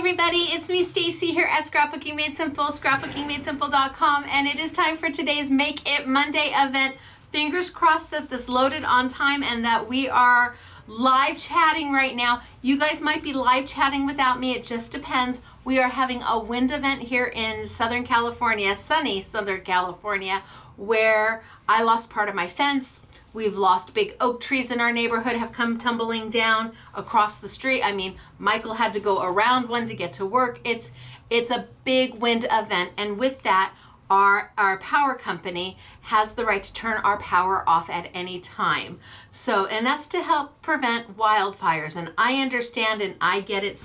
everybody, it's me Stacy here at Scrapbooking Made Simple, scrapbookingmadesimple.com, and it is time for today's Make It Monday event. Fingers crossed that this loaded on time and that we are live chatting right now. You guys might be live chatting without me, it just depends. We are having a wind event here in Southern California, sunny Southern California, where I lost part of my fence. We've lost big oak trees in our neighborhood, have come tumbling down across the street. I mean, Michael had to go around one to get to work. It's a big wind event, and with that, our power company has the right to turn our power off at any time. So, and that's to help prevent wildfires. And I understand and I get it.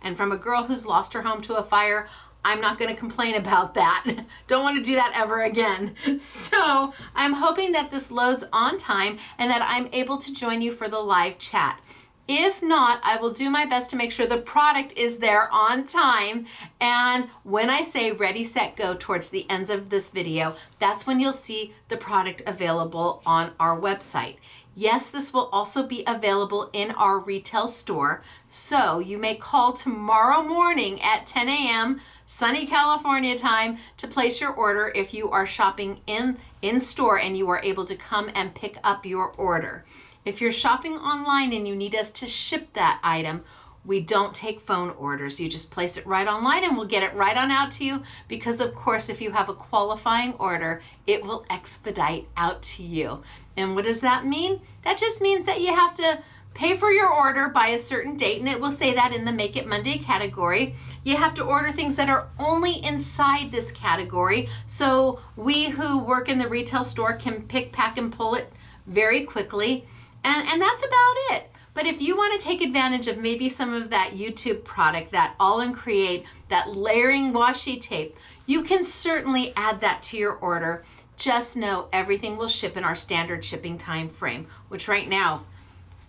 And from a girl who's lost her home to a fire, I'm not going to complain about that. Don't want to do that ever again. So I'm hoping that this loads on time and that I'm able to join you for the live chat. If not, I will do my best to make sure the product is there on time. And when I say ready, set, go towards the ends of this video, that's when you'll see the product available on our website. Yes, this will also be available in our retail store. So you may call tomorrow morning at 10 a.m. sunny California time to place your order if you are shopping in store and you are able to come and pick up your order. If you're shopping online and you need us to ship that item, we don't take phone orders. You just place it right online and we'll get it right on out to you, because of course, if you have a qualifying order, it will expedite out to you. And what does that mean? That just means that you have to pay for your order by a certain date, and it will say that in the Make It Monday category. You have to order things that are only inside this category, so we who work in the retail store can pick, pack, and pull it very quickly. And that's about it. But if you want to take advantage of maybe some of that YouTube product, that All in Create, that layering washi tape, you can certainly add that to your order. Just know everything will ship in our standard shipping time frame, which right now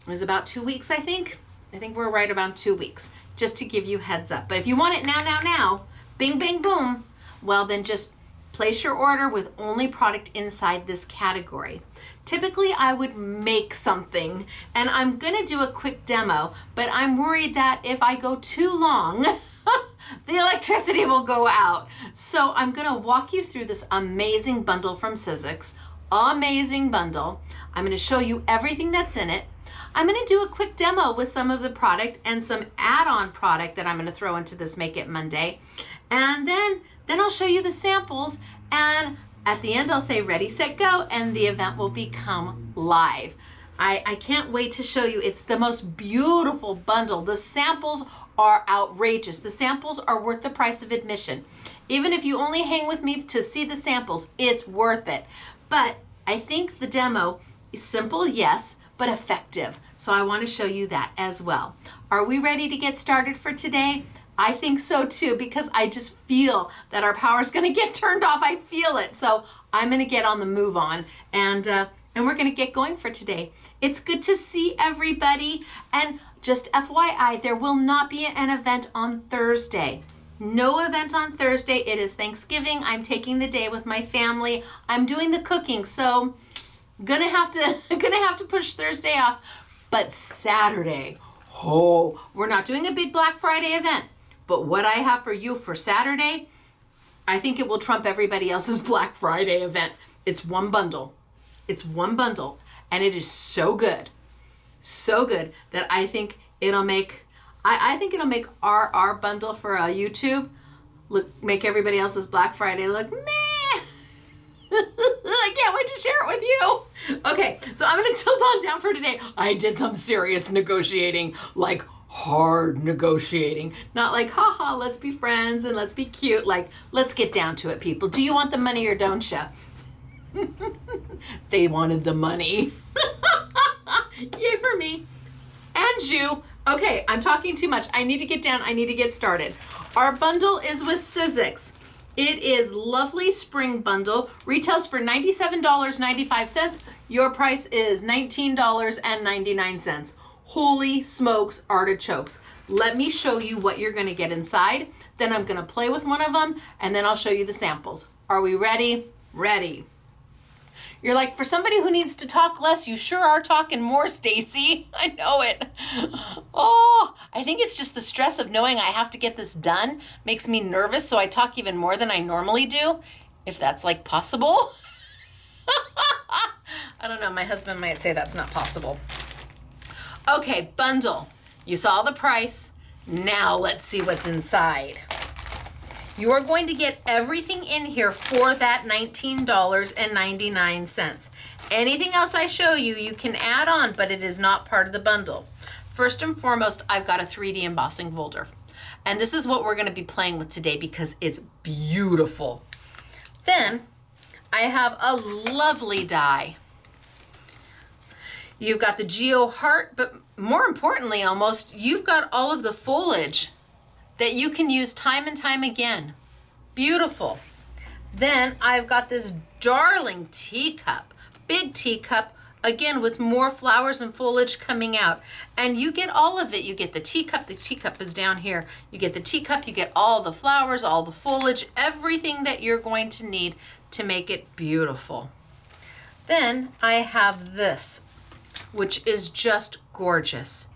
is about 2 weeks, I think. I think we're right around 2 weeks, just to give you heads up. But if you want it now, bing, bang, boom, well then just place your order with only product inside this category. Typically, I would make something, and I'm gonna do a quick demo, but I'm worried that if I go too long, the electricity will go out. So I'm gonna walk you through this amazing bundle from Sizzix. Amazing bundle. I'm gonna show you everything that's in it. I'm gonna do a quick demo with some of the product and some add-on product that I'm gonna throw into this Make It Monday. And then I'll show you the samples, and at the end I'll say ready, set, go, and the event will become live. I can't wait to show you. It's the most beautiful bundle. The samples are outrageous. The samples are worth the price of admission. Even if you only hang with me to see the samples, it's worth it. But I think the demo is simple, yes, but effective. So I want to show you that as well. Are we ready to get started for today? I think so too, because I just feel that our power is going to get turned off. I feel it. So I'm going to get on the move on, and we're going to get going for today. It's good to see everybody. And just FYI, there will not be an event on Thursday. No event on Thursday. It is Thanksgiving. I'm taking the day with my family. I'm doing the cooking, so gonna have to push Thursday off. But Saturday, we're not doing a big Black Friday event. But what I have for you for Saturday, I think it will trump everybody else's Black Friday event. It's one bundle. It's one bundle. And it is so good that I think it'll make, I think it'll make our bundle for YouTube make everybody else's Black Friday look meh. I can't wait to share it with you. Okay, so I'm gonna tilt on down for today. I did some serious negotiating, like hard negotiating, not like haha let's be friends and let's be cute, like let's get down to it, people. Do you want the money or don't you? They wanted the money. Yay for me and you. Okay, I'm talking too much. I need to get down. I need to get started. Our bundle is with Sizzix. It is lovely spring bundle, retails for $97.95. Your price is $19.99. Holy smokes, artichokes. Let me show you what you're gonna get inside. Then I'm gonna play with one of them, and then I'll show you the samples. Are we ready? Ready. You're like, for somebody who needs to talk less, you sure are talking more, Stacy. I know it. Oh, I think it's just the stress of knowing I have to get this done makes me nervous, so I talk even more than I normally do, if that's like possible. I don't know, my husband might say that's not possible. Okay, bundle. You saw the price. Now let's see what's inside. You are going to get everything in here for that $19.99. Anything else I show you, you can add on, but it is not part of the bundle. First and foremost, I've got a 3D embossing folder. And this is what we're going to be playing with today because it's beautiful. Then I have a lovely die. You've got the Geo Heart, but more importantly almost, you've got all of the foliage that you can use time and time again. Beautiful. Then I've got this darling teacup, big teacup, again with more flowers and foliage coming out. And you get all of it. You get the teacup is down here. You get the teacup, you get all the flowers, all the foliage, everything that you're going to need to make it beautiful. Then I have this, which is just gorgeous.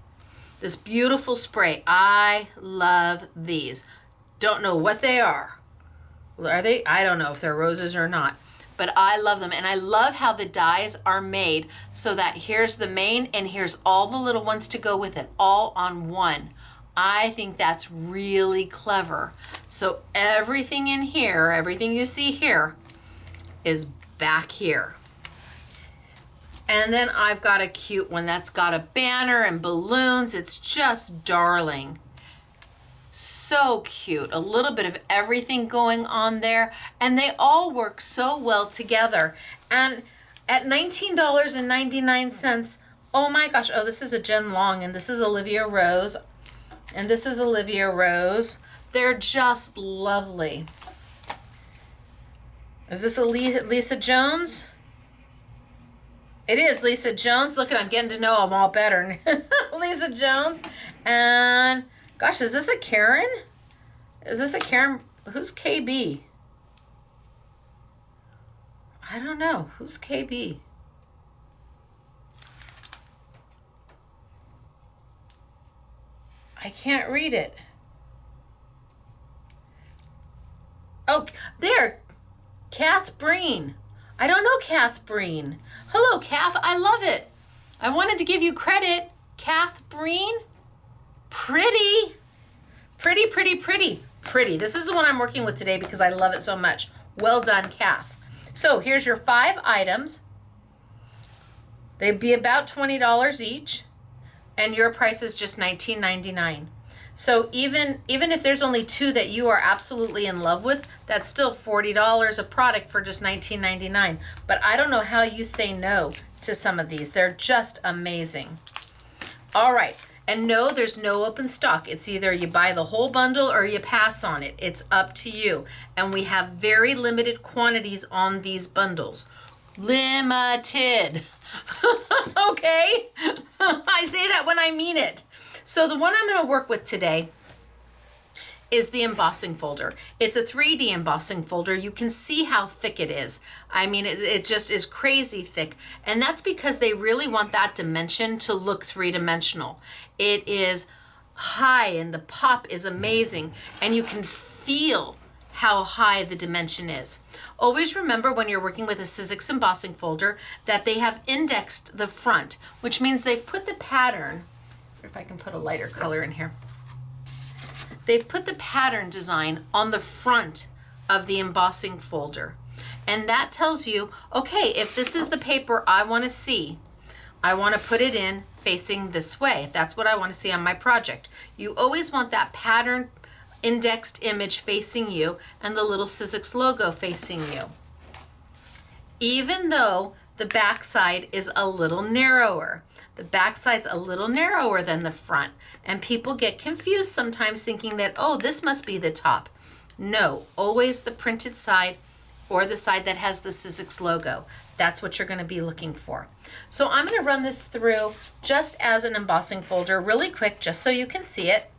This beautiful spray. I love these. Don't know what they are. Are they? I don't know if they're roses or not, but I love them. And I love how the dies are made so that here's the main and here's all the little ones to go with it, all on one. I think that's really clever. So everything in here, everything you see here is back here. And then I've got a cute one that's got a banner and balloons. It's just darling. So cute. A little bit of everything going on there. And they all work so well together. And at $19.99, oh my gosh. Oh, this is a Jen Long and this is Olivia Rose. And this is Olivia Rose. They're just lovely. Is this a Lisa Jones? It is Lisa Jones. Look at, I'm getting to know them all better. Lisa Jones. And gosh, is this a Karen? Is this a Karen? Who's KB? I don't know. Who's KB? I can't read it. Oh, there. Kath Breen. I don't know Kath Breen. Hello, Kath. I love it. I wanted to give you credit. Kath Breen. Pretty. Pretty, pretty, pretty. Pretty. This is the one I'm working with today because I love it so much. Well done, Kath. So here's your 5 items. They'd be about $20 each. And your price is just $19.99. So even if there's only 2 that you are absolutely in love with, that's still $40 a product for just $19.99. But I don't know how you say no to some of these. They're just amazing. All right. And no, there's no open stock. It's either you buy the whole bundle or you pass on it. It's up to you. And we have very limited quantities on these bundles. Limited. Okay? I say that when I mean it. So the one I'm going to work with today is the embossing folder. It's a 3D embossing folder. You can see how thick it is. I mean, it just is crazy thick. And that's because they really want that dimension to look 3-dimensional. It is high and the pop is amazing. And you can feel how high the dimension is. Always remember when you're working with a Sizzix embossing folder that they have indexed the front, which means they've put the pattern, if I can put a lighter color in here. They've put the pattern design on the front of the embossing folder. And that tells you, okay, if this is the paper I want to see, I want to put it in facing this way. If that's what I want to see on my project. You always want that pattern indexed image facing you and the little Sizzix logo facing you. Even though the back side is a little narrower. The back side's a little narrower than the front. And people get confused sometimes thinking that, oh, this must be the top. No, always the printed side or the side that has the Sizzix logo. That's what you're going to be looking for. So I'm going to run this through just as an embossing folder really quick, just so you can see it.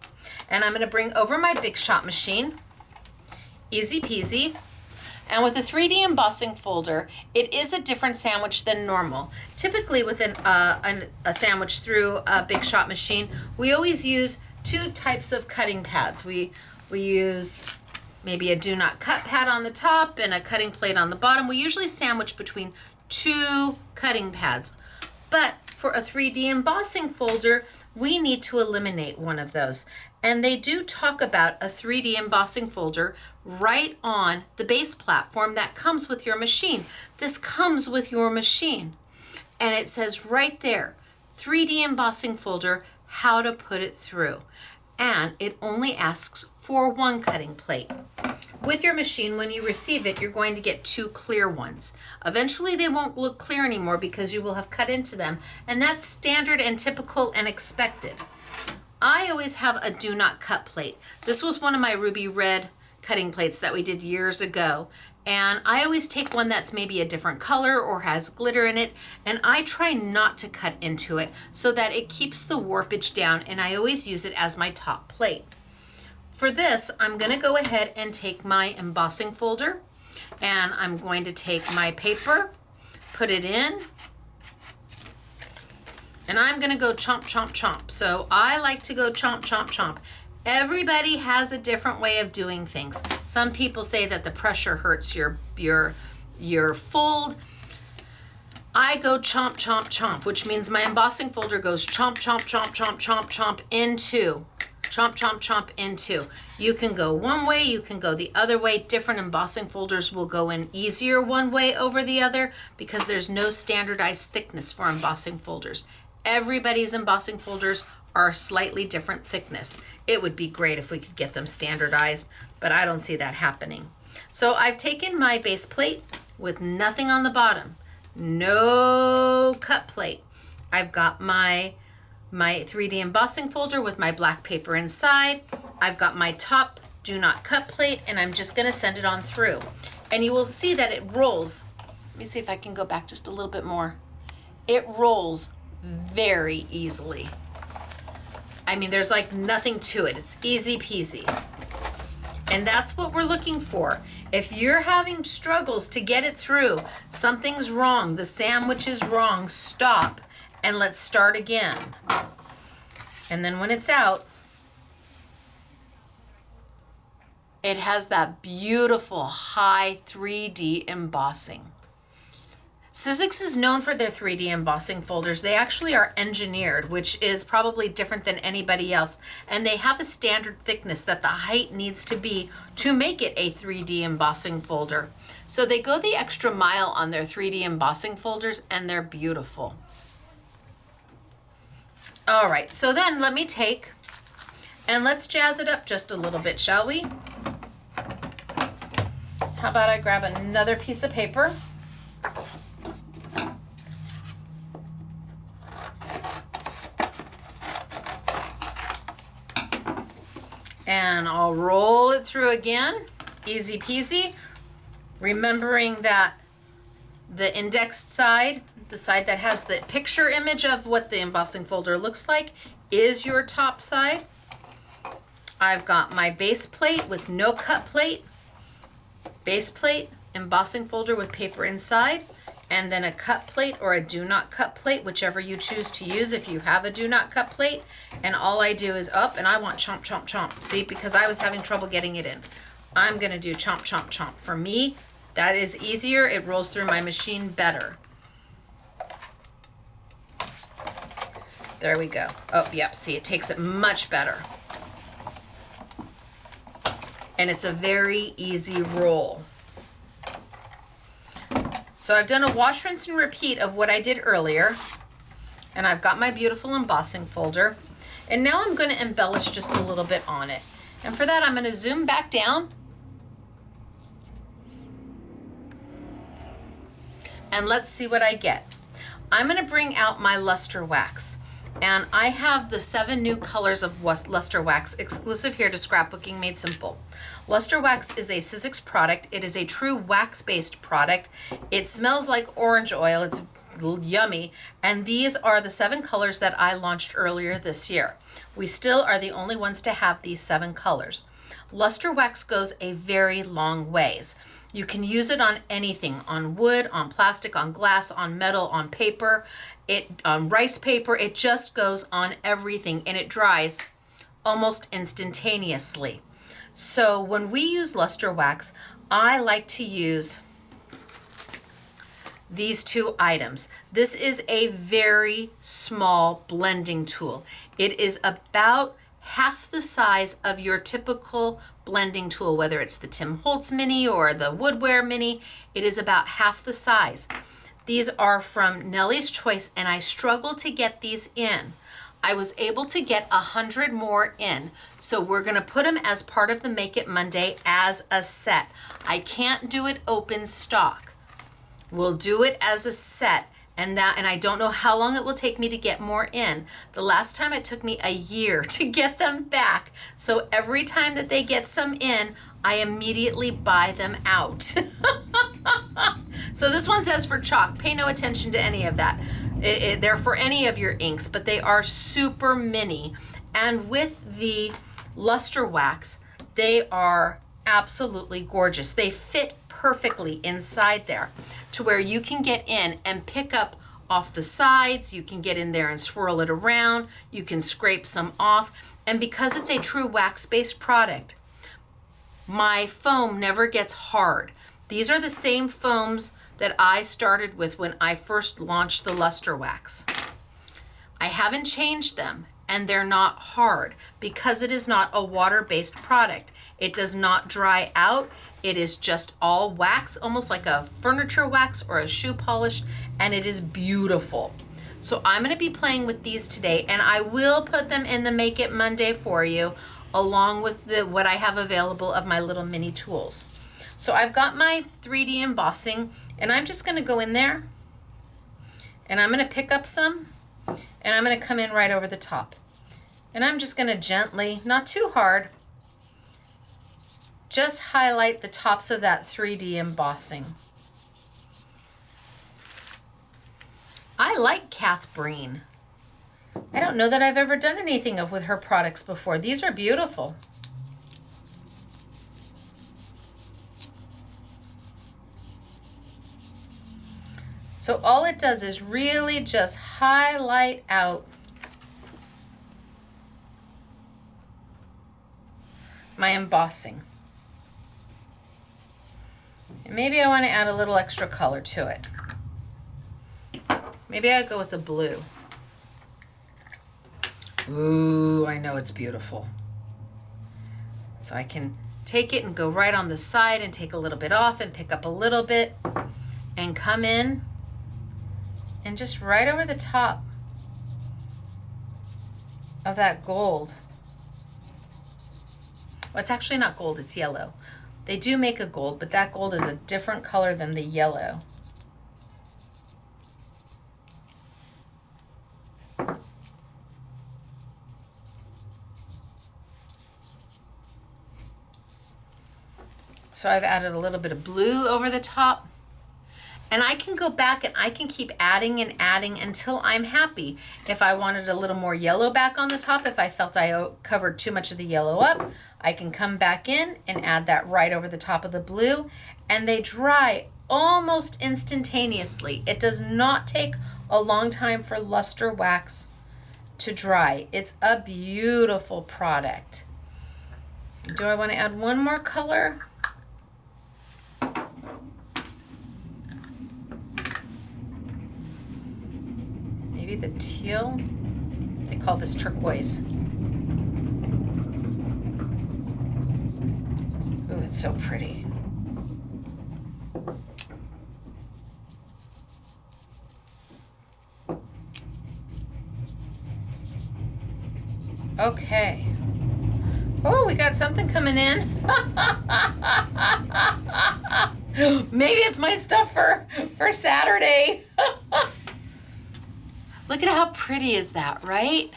And I'm going to bring over my Big Shot machine. Easy peasy. And with a 3D embossing folder, it is a different sandwich than normal. Typically with a sandwich through a Big Shot machine, we always use two types of cutting pads. We use maybe a do not cut pad on the top and a cutting plate on the bottom. We usually sandwich between two cutting pads. But for a 3D embossing folder, we need to eliminate one of those. And they do talk about a 3D embossing folder right on the base platform that comes with your machine. This comes with your machine. And it says right there, 3D embossing folder, how to put it through. And it only asks for one cutting plate. With your machine, when you receive it, you're going to get two clear ones. Eventually they won't look clear anymore because you will have cut into them, and that's standard and typical and expected. I always have a do not cut plate. This was one of my ruby red cutting plates that we did years ago, and I always take one that's maybe a different color or has glitter in it, and I try not to cut into it so that it keeps the warpage down, and I always use it as my top plate. For this, I'm going to go ahead and take my embossing folder, and I'm going to take my paper, put it in, and I'm going to go chomp, chomp, chomp. So I like to go chomp, chomp, chomp. Everybody has a different way of doing things. Some people say that the pressure hurts your fold. I go chomp, chomp, chomp, which means my embossing folder goes chomp, chomp, chomp, chomp, chomp, chomp into. Chomp, chomp, chomp into. You can go one way, you can go the other way. Different embossing folders will go in easier one way over the other because there's no standardized thickness for embossing folders. Everybody's embossing folders are slightly different thickness. It would be great if we could get them standardized, but I don't see that happening. So I've taken my base plate with nothing on the bottom, no cut plate. I've got my 3D embossing folder with my black paper inside. I've got my top do not cut plate, and I'm just gonna send it on through. And you will see that it rolls. Let me see if I can go back just a little bit more. It rolls very easily. I mean, there's like nothing to it. It's easy peasy. And that's what we're looking for. If you're having struggles to get it through, something's wrong, the sandwich is wrong, stop and let's start again. And then when it's out, it has that beautiful high 3D embossing. Sizzix is known for their 3D embossing folders. They actually are engineered, which is probably different than anybody else. And they have a standard thickness that the height needs to be to make it a 3D embossing folder. So they go the extra mile on their 3D embossing folders, and they're beautiful. All right, so then let me take and let's jazz it up just a little bit, shall we? How about I grab another piece of paper? And I'll roll it through again, easy peasy, remembering that the indexed side, the side that has the picture image of what the embossing folder looks like, is your top side. I've got my base plate with no cut plate, base plate, embossing folder with paper inside, and then a cut plate or a do not cut plate, whichever you choose to use if you have a do not cut plate. And all I do is up, and I want chomp, chomp, chomp. See, because I was having trouble getting it in. I'm gonna do chomp, chomp, chomp. For me, that is easier. It rolls through my machine better. There we go. Oh, yep, see, it takes it much better. And it's a very easy roll. So I've done a wash, rinse, and repeat of what I did earlier. And I've got my beautiful embossing folder. And now I'm going to embellish just a little bit on it. And for that, I'm going to zoom back down. And let's see what I get. I'm going to bring out my luster wax. And I have the 7 new colors of luster wax exclusive here to Scrapbooking Made Simple. Luster wax is a Sizzix product. It is a true wax-based product. It smells like orange oil. It's yummy. And these are the 7 colors that I launched earlier this year. We still are the only ones to have these 7 colors. Luster wax goes a very long ways. You can use it on anything, on wood, on plastic, on glass, on metal, on paper, on rice paper. It just goes on everything, and it dries almost instantaneously. So when we use luster wax, I like to use these two items. This is a very small blending tool. It is about half the size of your typical blending tool, whether it's the Tim Holtz Mini or the Woodware Mini. It is about half the size. These are from Nellie's Choice, and I struggled to get these in. I was able to get 100 more in. So we're gonna put them as part of the Make It Monday as a set. I can't do it open stock. We'll do it as a set, and I don't know how long it will take me to get more in. The last time it took me a year to get them back. So every time that they get some in, I immediately buy them out. So this one says for chalk. Pay no attention to any of that. They're for any of your inks, but they are super mini. And with the luster wax, they are absolutely gorgeous. They fit perfectly inside there to where you can get in and pick up off the sides. You can get in there and swirl it around. You can scrape some off. And because it's a true wax-based product, my foam never gets hard. These are the same foams that I started with when I first launched the luster wax. I haven't changed them, and they're not hard because it is not a water-based product. It does not dry out. It is just all wax, almost like a furniture wax or a shoe polish, and it is beautiful. So I'm gonna be playing with these today, and I will put them in the Make It Monday for you, along with what I have available of my little mini tools. So I've got my 3D embossing, and I'm just gonna go in there, and I'm gonna pick up some, and I'm gonna come in right over the top. And I'm just gonna gently, not too hard, just highlight the tops of that 3D embossing. I like Kath Breen. I don't know that I've ever done anything with her products before. These are beautiful. So all it does is really just highlight out my embossing. And maybe I want to add a little extra color to it. Maybe I'll go with the blue. Ooh, I know it's beautiful. So I can take it and go right on the side and take a little bit off and pick up a little bit and come in and just right over the top of that gold. Well, it's actually not gold, it's yellow. They do make a gold, but that gold is a different color than the yellow. So I've added a little bit of blue over the top. And I can go back and I can keep adding and adding until I'm happy. If I wanted a little more yellow back on the top, if I felt I covered too much of the yellow up, I can come back in and add that right over the top of the blue. And they dry almost instantaneously. It does not take a long time for luster wax to dry. It's a beautiful product. Do I want to add one more color? Maybe the teal. They call this turquoise. Ooh, it's so pretty. Okay. Oh, we got something coming in. Maybe it's my stuff for Saturday. Look at how pretty is that, right?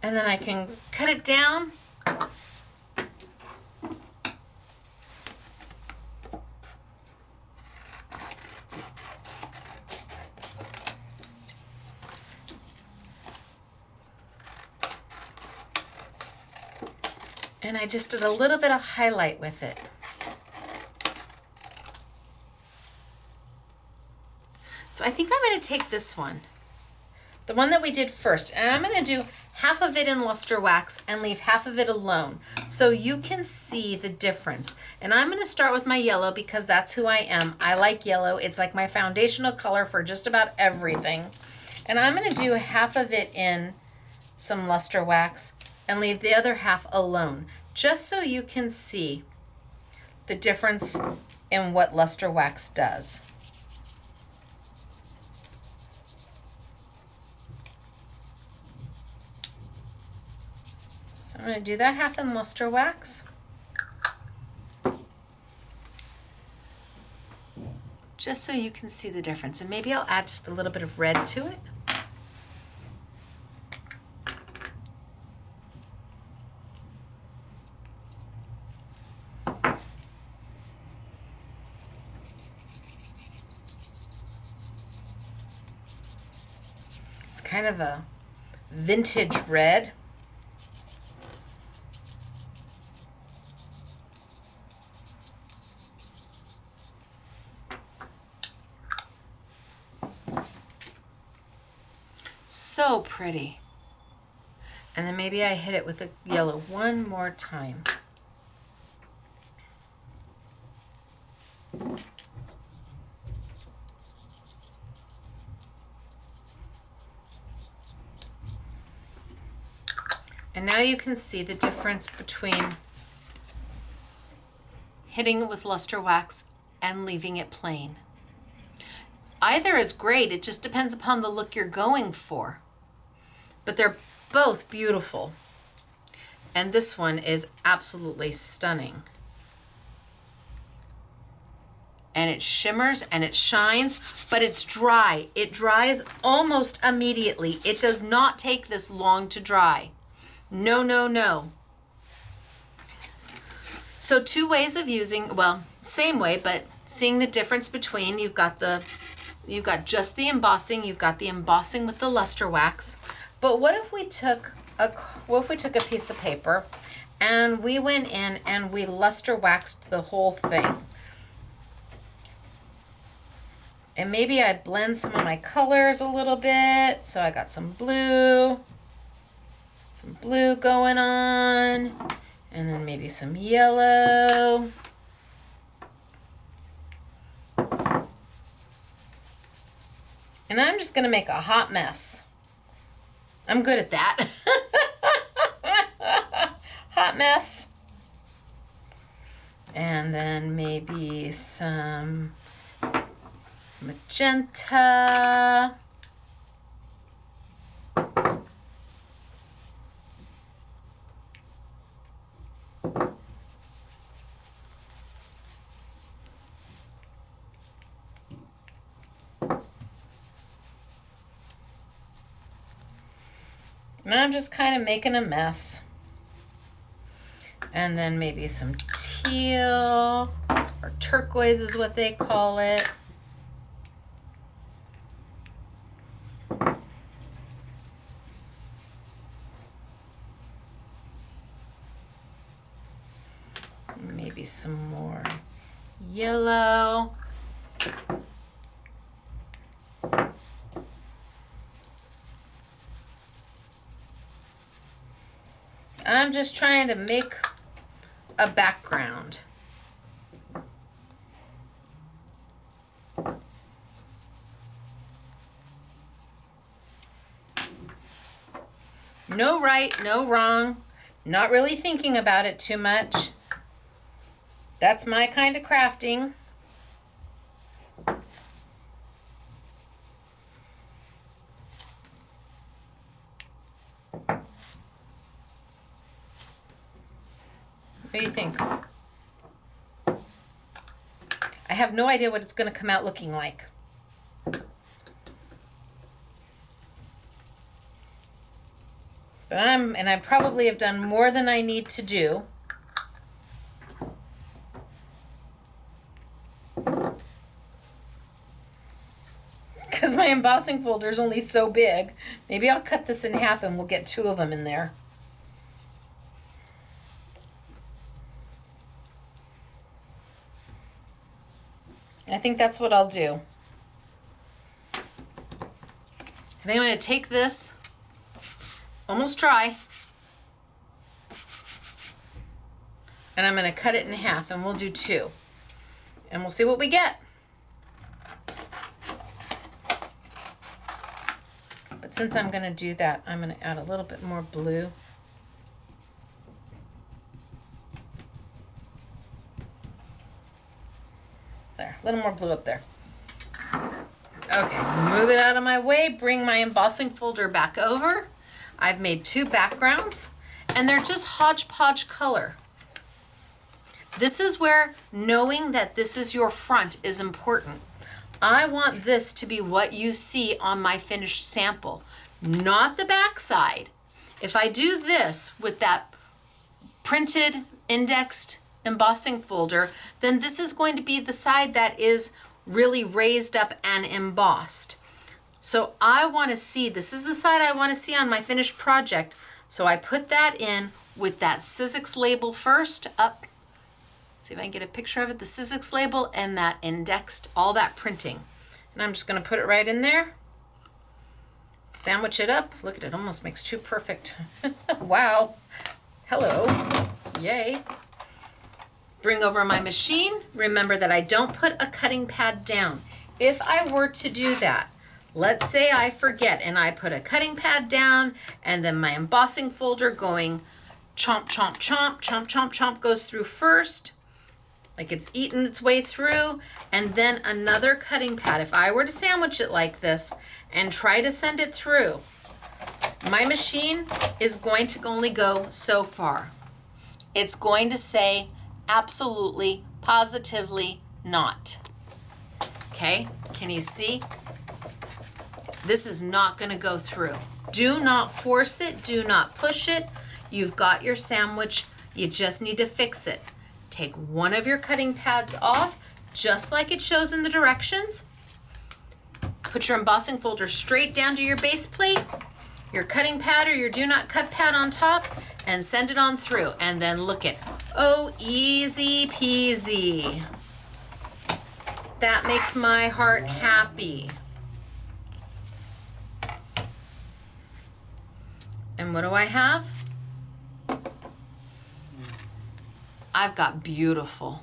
And then I can cut it down. And I just did a little bit of highlight with it. So I think I'm going to take this one, the one that we did first, and I'm going to do half of it in luster wax and leave half of it alone so you can see the difference. And I'm going to start with my yellow because that's who I am. I like yellow. It's like my foundational color for just about everything. And I'm going to do half of it in some luster wax and leave the other half alone, just so you can see the difference in what luster wax does. So I'm going to do that half in luster wax. Just so you can see the difference. And maybe I'll add just a little bit of red to it. Kind of a vintage red. So pretty. And then maybe I hit it with a yellow one more time. And now you can see the difference between hitting it with luster wax and leaving it plain. Either is great, it just depends upon the look you're going for. But they're both beautiful. And this one is absolutely stunning. And it shimmers and it shines, but it's dry. It dries almost immediately. It does not take this long to dry. No, no, no. So two ways of using, well, same way, but seeing the difference between, you've got just the embossing, you've got the embossing with the luster wax. But what if we took a piece of paper and we went in and we luster waxed the whole thing? And maybe I blend some of my colors a little bit. So I got some blue going on, and then maybe some yellow. And I'm just gonna make a hot mess. I'm good at that. Hot mess. And then maybe some magenta. And I'm just kind of making a mess. And then maybe some teal, or turquoise is what they call it. Maybe some more yellow. I'm just trying to make a background. No right, no wrong. Not really thinking about it too much. That's my kind of crafting. What do you think? I have no idea what it's going to come out looking like. But I probably have done more than I need to do. Because my embossing folder is only so big. Maybe I'll cut this in half and we'll get two of them in there. I think that's what I'll do. And then I'm going to take this, almost dry, and I'm going to cut it in half, and we'll do 2. And we'll see what we get. But since I'm going to do that, I'm going to add a little bit more blue. There, a little more blue up there. Okay, move it out of my way, bring my embossing folder back over. I've made 2 backgrounds, and they're just hodgepodge color. This is where knowing that this is your front is important. I want this to be what you see on my finished sample, not the back side. If I do this with that printed, indexed embossing folder, then this is going to be the side that is really raised up and embossed. So I want to see, this is the side I want to see on my finished project. So I put that in with that Sizzix label first up. See if I can get a picture of it, the Sizzix label and that indexed, all that printing. And I'm just going to put it right in there. Sandwich it up. Look at it, almost makes 2 perfect. Wow. Hello. Yay. Bring over my machine. Remember that I don't put a cutting pad down. If I were to do that, let's say I forget and I put a cutting pad down and then my embossing folder going chomp, chomp, chomp, chomp, chomp, chomp goes through first, like it's eaten its way through, and then another cutting pad. If I were to sandwich it like this and try to send it through, my machine is going to only go so far. It's going to say absolutely, positively not. Okay, can you see? This is not going to go through. Do not force it, do not push it. You've got your sandwich, you just need to fix it. Take one of your cutting pads off, just like it shows in the directions. Put your embossing folder straight down to your base plate, your cutting pad or your do not cut pad on top, and send it on through. And then look at, oh, easy peasy. That makes my heart happy. And what do I have? I've got beautiful,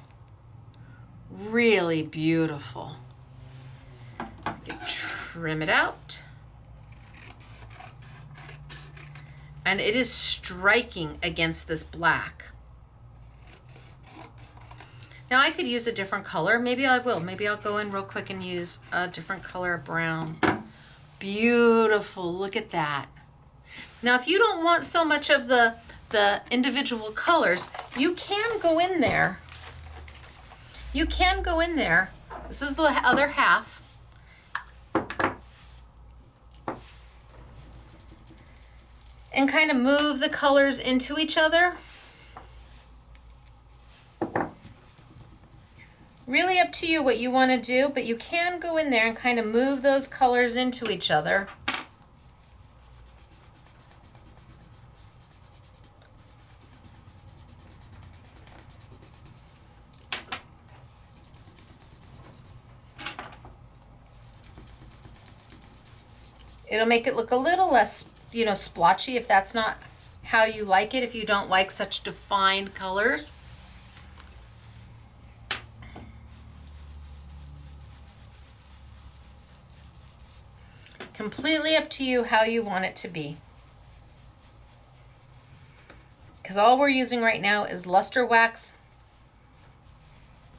really beautiful. I can trim it out. And it is striking against this black. Now I could use a different color. Maybe I will. Maybe I'll go in real quick and use a different color of brown. Beautiful, look at that. Now if you don't want so much of the individual colors, you can go in there. You can go in there. This is the other half. And kind of move the colors into each other. Really up to you what you want to do, but you can go in there and kind of move those colors into each other. It'll make it look a little less, you know, splotchy if that's not how you like it, if you don't like such defined colors. Completely up to you how you want it to be. Because all we're using right now is luster wax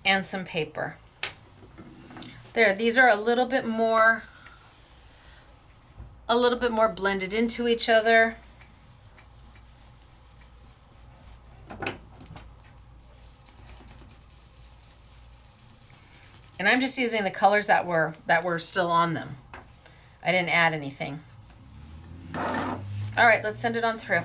and some paper. There, these are a little bit more blended into each other. And I'm just using the colors that were still on them. I didn't add anything. All right, let's send it on through.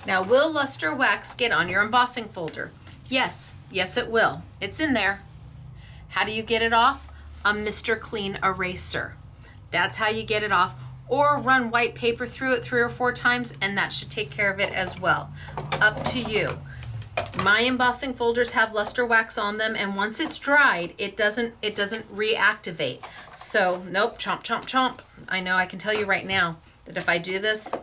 Now, will luster wax get on your embossing folder? Yes, yes it will. It's in there. How do you get it off? A Mr. Clean eraser. That's how you get it off. Or run white paper through it 3 or 4 times and that should take care of it as well. Up to you. My embossing folders have luster wax on them, and once it's dried, it doesn't reactivate. So nope, chomp, chomp, chomp. I know, I can tell you right now that if I do this,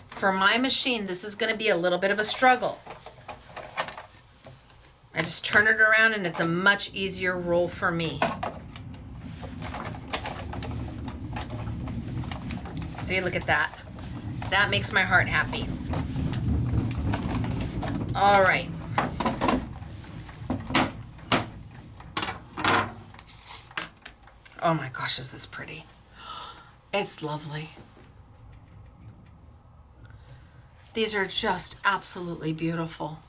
for my machine, this is gonna be a little bit of a struggle. I just turn it around and it's a much easier roll for me. See, look at that. That makes my heart happy. All right. Oh my gosh, is this pretty? It's lovely. These are just absolutely beautiful.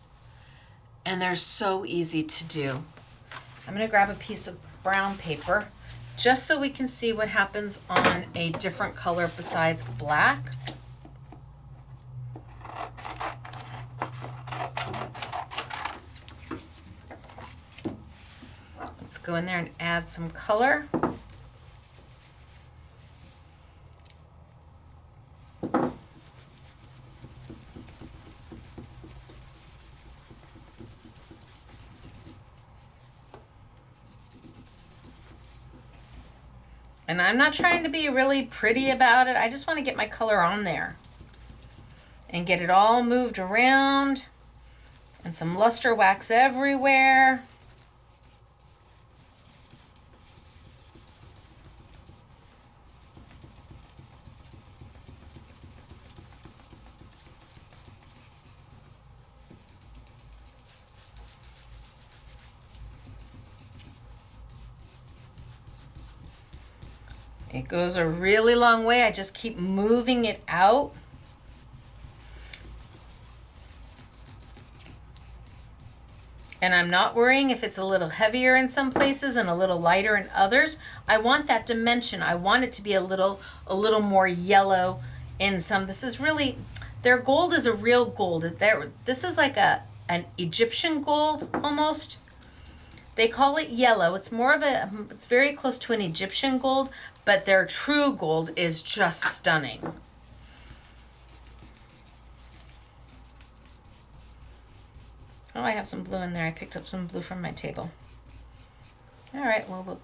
And they're so easy to do. I'm gonna grab a piece of brown paper just so we can see what happens on a different color besides black. Let's go in there and add some color. And I'm not trying to be really pretty about it. I just want to get my color on there and get it all moved around and some luster wax everywhere. It goes a really long way. I just keep moving it out. And I'm not worrying if it's a little heavier in some places and a little lighter in others. I want that dimension. I want it to be a little more yellow in some. This is really, their gold is a real gold. This is like an Egyptian gold almost. They call it yellow. It's more of it's very close to an Egyptian gold, but their true gold is just stunning. Oh, I have some blue in there. I picked up some blue from my table. All right, well,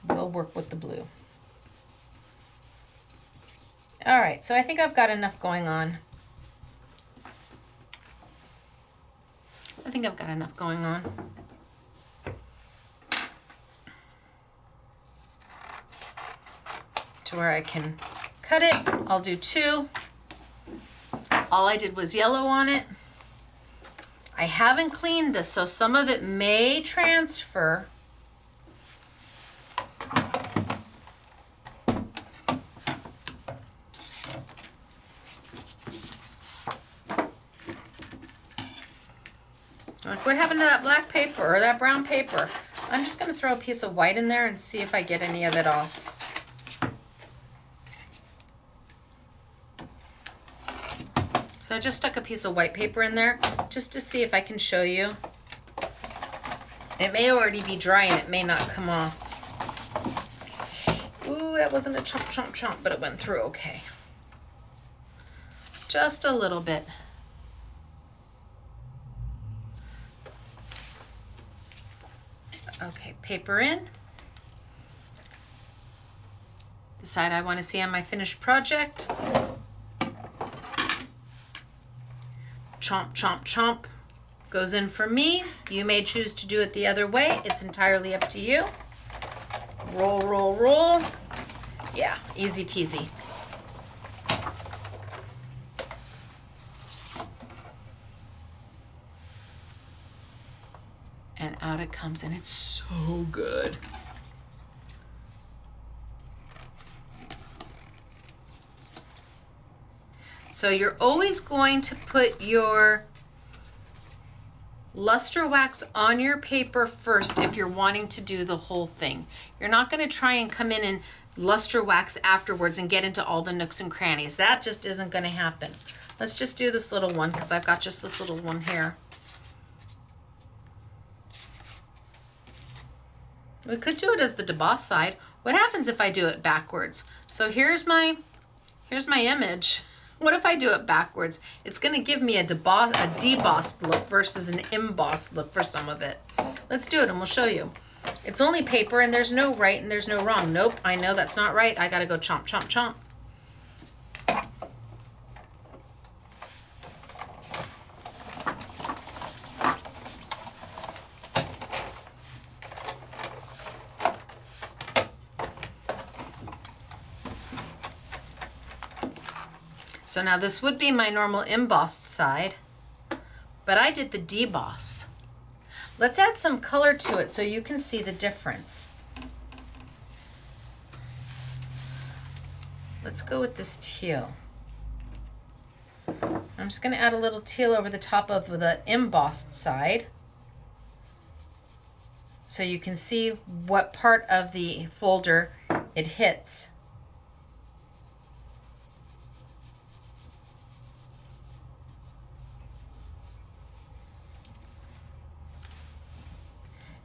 we'll work with the blue. All right, so I think I've got enough going on. To where I can cut it. I'll do two. All I did was yellow on it. I haven't cleaned this, so some of it may transfer. Like, what happened to that black paper or that brown paper? I'm just gonna throw a piece of white in there and see if I get any of it off. So I just stuck a piece of white paper in there just to see if I can show you. It may already be dry and it may not come off. Ooh, that wasn't a chomp, chomp, chomp, but it went through okay. Just a little bit. Okay, paper in. The side I want to see on my finished project. Chomp, chomp, chomp goes in for me. You may choose to do it the other way. It's entirely up to you. Roll, roll, roll. Yeah, easy peasy. And out it comes, and it's so good. So you're always going to put your luster wax on your paper first if you're wanting to do the whole thing. You're not going to try and come in and luster wax afterwards and get into all the nooks and crannies. That just isn't going to happen. Let's just do this little one because I've got just this little one here. We could do it as the deboss side. What happens if I do it backwards? So here's my image What if I do it backwards? It's going to give me a debossed look versus an embossed look for some of it. Let's do it and we'll show you. It's only paper and there's no right and there's no wrong. Nope, I know that's not right. I got to go chomp, chomp, chomp. So now this would be my normal embossed side, but I did the deboss. Let's add some color to it so you can see the difference. Let's go with this teal. I'm just going to add a little teal over the top of the embossed side so you can see what part of the folder it hits.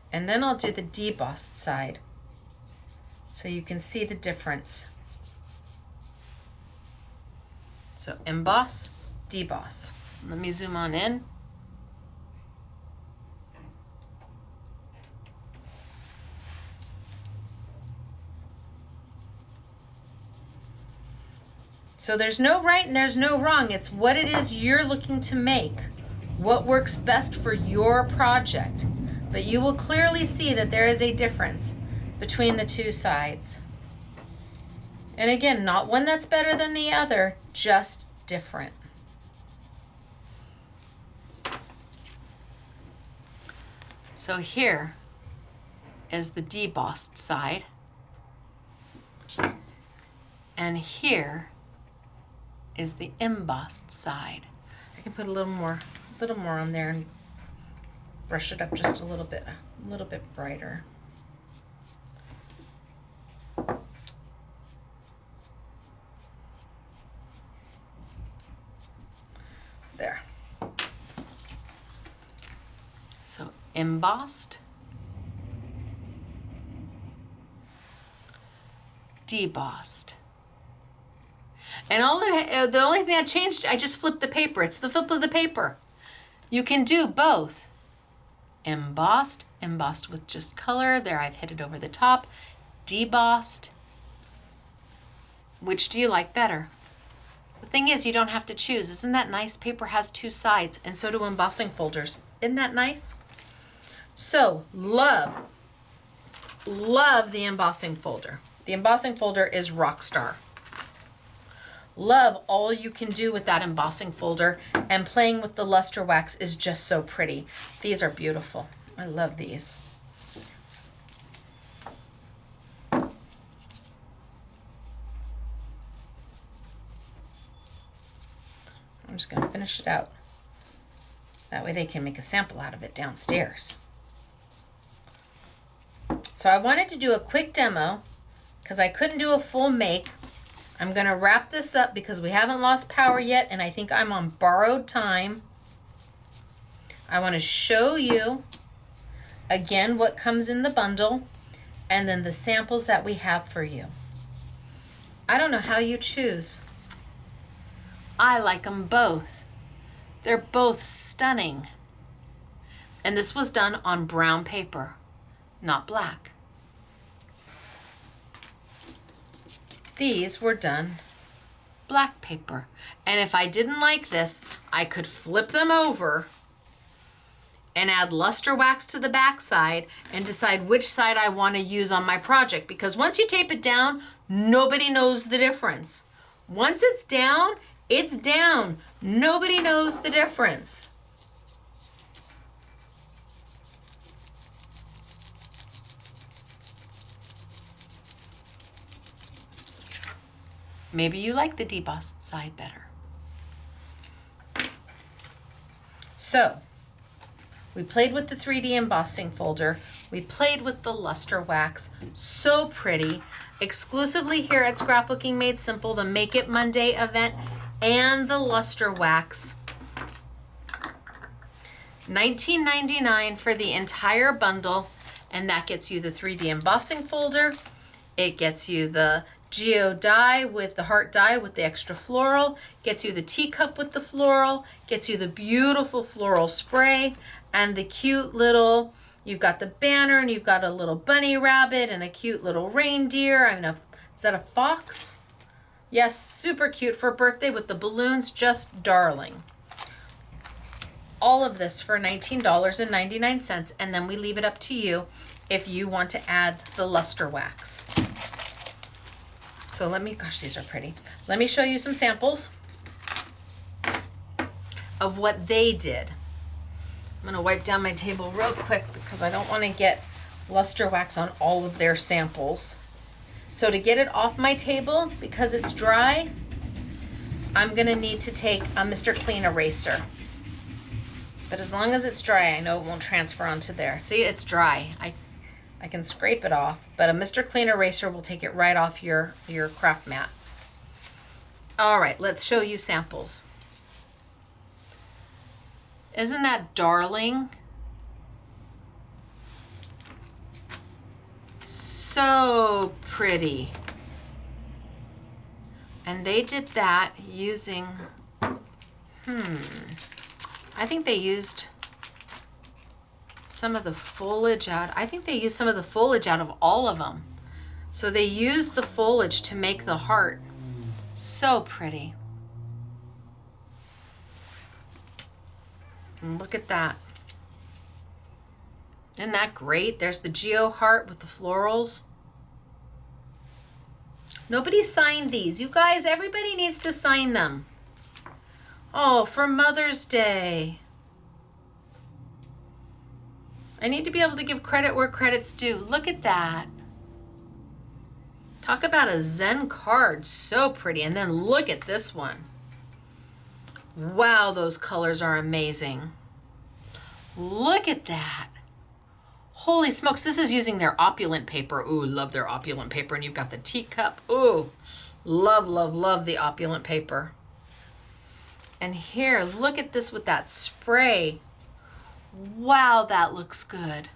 And then I'll do the debossed side so you can see the difference. So emboss, deboss. Let me zoom on in. So there's no right and there's no wrong. It's what it is you're looking to make, what works best for your project. But you will clearly see that there is a difference between the two sides. And again, not one that's better than the other, just different. So here is the debossed side. And here is the embossed side. I can put a little more on there and brush it up just a little bit brighter. There. So embossed, debossed. And the only thing that changed, I just flipped the paper. It's the flip of the paper. You can do both. Embossed, embossed with just color. There, I've hit it over the top. Debossed. Which do you like better? The thing is, you don't have to choose. Isn't that nice? Paper has two sides, and so do embossing folders. Isn't that nice? So, love the embossing folder. The embossing folder is rock star. Love all you can do with that embossing folder, and playing with the luster wax is just so pretty. These are beautiful. I love these. I'm just going to finish it out. That way they can make a sample out of it downstairs. So I wanted to do a quick demo because I couldn't do a full make. I'm going to wrap this up because we haven't lost power yet, and I think I'm on borrowed time. I want to show you again what comes in the bundle and then the samples that we have for you. I don't know how you choose. I like them both. They're both stunning. And this was done on brown paper, not black. These were done black paper. And if I didn't like this, I could flip them over and add luster wax to the back side and decide which side I want to use on my project. Because once you tape it down, nobody knows the difference. Once it's down, it's down. Nobody knows the difference. Maybe you like the debossed side better. So, we played with the 3D embossing folder. We played with the luster wax. So pretty. Exclusively here at Scrapbooking Made Simple, the Make It Monday event and the luster wax. $19.99 for the entire bundle, and that gets you the 3D embossing folder. It gets you the Geo die with the heart die with the extra floral, gets you the teacup with the floral, gets you the beautiful floral spray, and the cute little, you've got the banner, and you've got a little bunny rabbit and a cute little reindeer. Is that a fox? Yes, super cute for birthday with the balloons, just darling. All of this for $19.99, and then we leave it up to you if you want to add the luster wax. So gosh, these are pretty. Let me show you some samples of what they did. I'm gonna wipe down my table real quick because I don't wanna get luster wax on all of their samples. So to get it off my table, because it's dry, I'm gonna need to take a Mr. Clean eraser. But as long as it's dry, I know it won't transfer onto there. See, it's dry. I can scrape it off, but a Mr. Clean eraser will take it right off your craft mat. All right, let's show you samples. Isn't that darling? So pretty. And they did that using, I think they used some of the foliage out. I think they used some of the foliage out of all of them. So they used the foliage to make the heart. So pretty. And look at that. Isn't that great? There's the Geo heart with the florals. Nobody signed these. You guys, everybody needs to sign them. Oh, for Mother's Day. I need to be able to give credit where credit's due. Look at that. Talk about a Zen card. So pretty. And then look at this one. Wow, those colors are amazing. Look at that. Holy smokes, this is using their opulent paper. Ooh, love their opulent paper. And you've got the teacup. Ooh, love, love, love the opulent paper. And here, look at this with that spray. Wow, that looks good.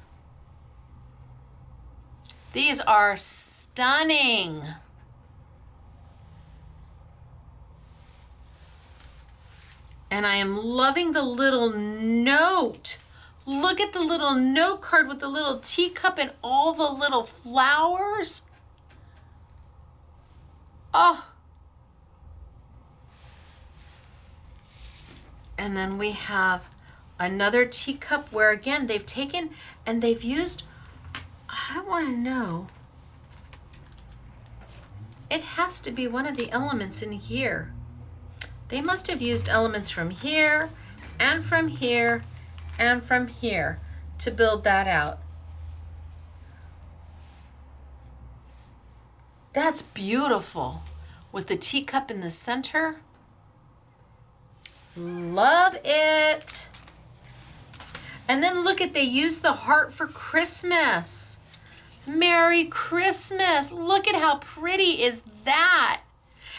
These are stunning. And I am loving the little note. Look at the little note card with the little teacup and all the little flowers. Oh. And then we have another teacup where again, they've taken and they've used, I want to know, it has to be one of the elements in here. They must have used elements from here and from here and from here to build that out. That's beautiful with the teacup in the center. Love it. And then look at, they used the heart for Christmas. Merry Christmas. Look at how pretty is that.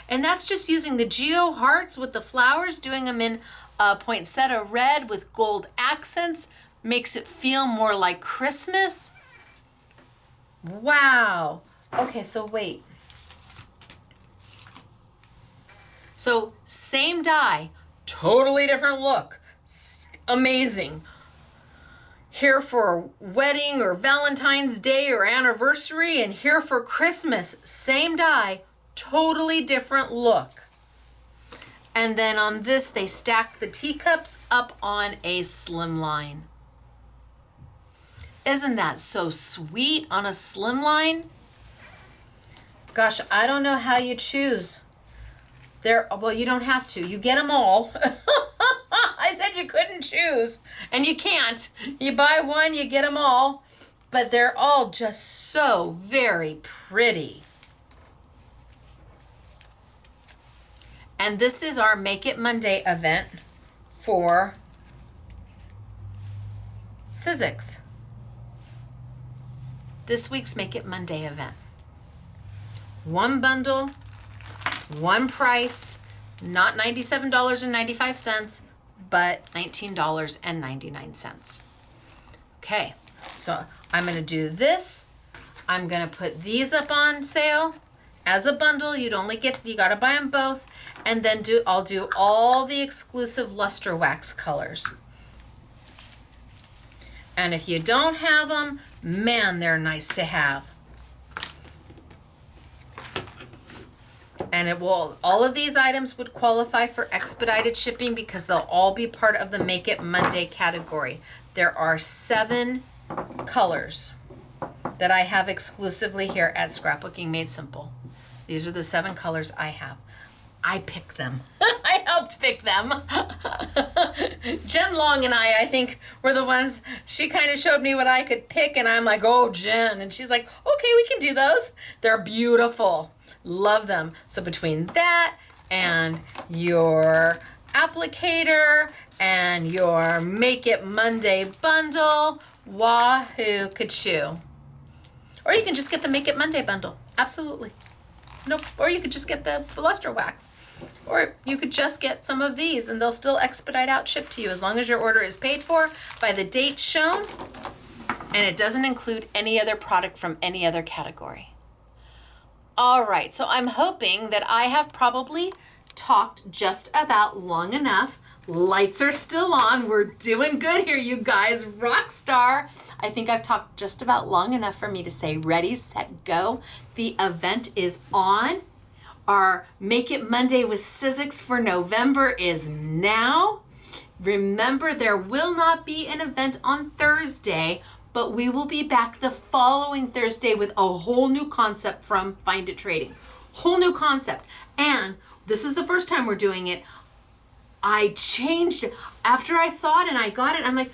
And that's just using the Geo hearts with the flowers, doing them in poinsettia red with gold accents. Makes it feel more like Christmas. Wow. Okay, so wait. So same die, totally different look. Amazing. Here for a wedding or Valentine's Day or anniversary, and here for Christmas. Same die, totally different look. And then on this, they stacked the teacups up on a slim line. Isn't that so sweet on a slim line? Gosh, I don't know how you choose. Well, you don't have to. You get them all. I said you couldn't choose, and you can't. You buy one, you get them all. But they're all just so very pretty. And this is our Make It Monday event for Sizzix. This week's Make It Monday event. One bundle, one price, not $97.95, but $19.99. Okay, so I'm gonna do this. I'm gonna put these up on sale, As a bundle, you gotta buy them both, and then I'll do all the exclusive luster wax colors. And if you don't have them, man, they're nice to have. And all of these items would qualify for expedited shipping because they'll all be part of the Make It Monday category. There are 7 colors that I have exclusively here at Scrapbooking Made Simple. These are the 7 colors I have. I picked them. I helped pick them. Jen Long and I think, were the ones, she kind of showed me what I could pick, and I'm like, oh, Jen. And she's like, okay, we can do those. They're beautiful. Love them. So between that and your applicator and your Make It Monday bundle, wahoo kachoo. Or you can just get the Make It Monday bundle. Absolutely. Nope. Or you could just get the luster wax. Or you could just get some of these and they'll still expedite out ship to you as long as your order is paid for by the date shown and it doesn't include any other product from any other category. All right, so I'm hoping that I have probably talked just about long enough. Lights are still on. We're doing good here, you guys. Rock star. I think I've talked just about long enough for me to say ready, set, go. The event is on. Our Make It Monday with Sizzix for November is now. Remember, there will not be an event on Thursday, but we will be back the following Thursday with a whole new concept from Find It Trading. Whole new concept. And this is the first time we're doing it. I changed it. After I saw it and I got it, I'm like,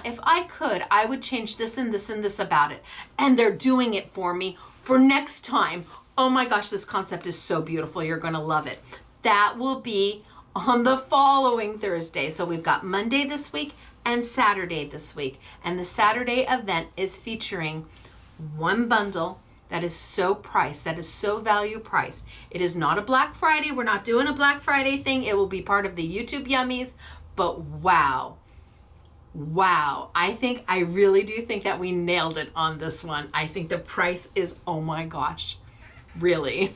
if I could, I would change this and this and this about it. And they're doing it for me for next time. Oh my gosh, this concept is so beautiful. You're gonna love it. That will be on the following Thursday. So we've got Monday this week and Saturday this week. And the Saturday event is featuring one bundle that is so priced, that is so value priced. It is not a Black Friday. We're not doing a Black Friday thing. It will be part of the YouTube Yummies. But wow, I really do think that we nailed it on this one. I think the price is, oh my gosh, really,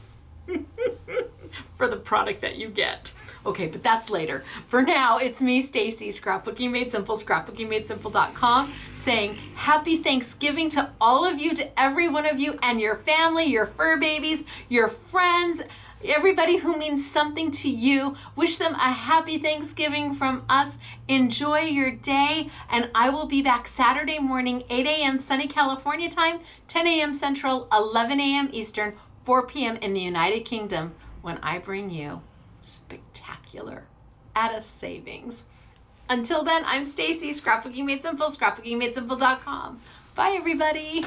for the product that you get. Okay, but that's later. For now, it's me, Stacy, Scrapbooking Made Simple, scrapbookingmadesimple.com, saying happy Thanksgiving to all of you, to every one of you and your family, your fur babies, your friends, everybody who means something to you. Wish them a happy Thanksgiving from us. Enjoy your day, and I will be back Saturday morning, 8 a.m. sunny California time, 10 a.m. Central, 11 a.m. Eastern, 4 p.m. in the United Kingdom, when I bring you spectacular at a savings. Until then, I'm Stacy, Scrapbooking Made Simple, scrapbookingmadesimple.com. Bye, everybody.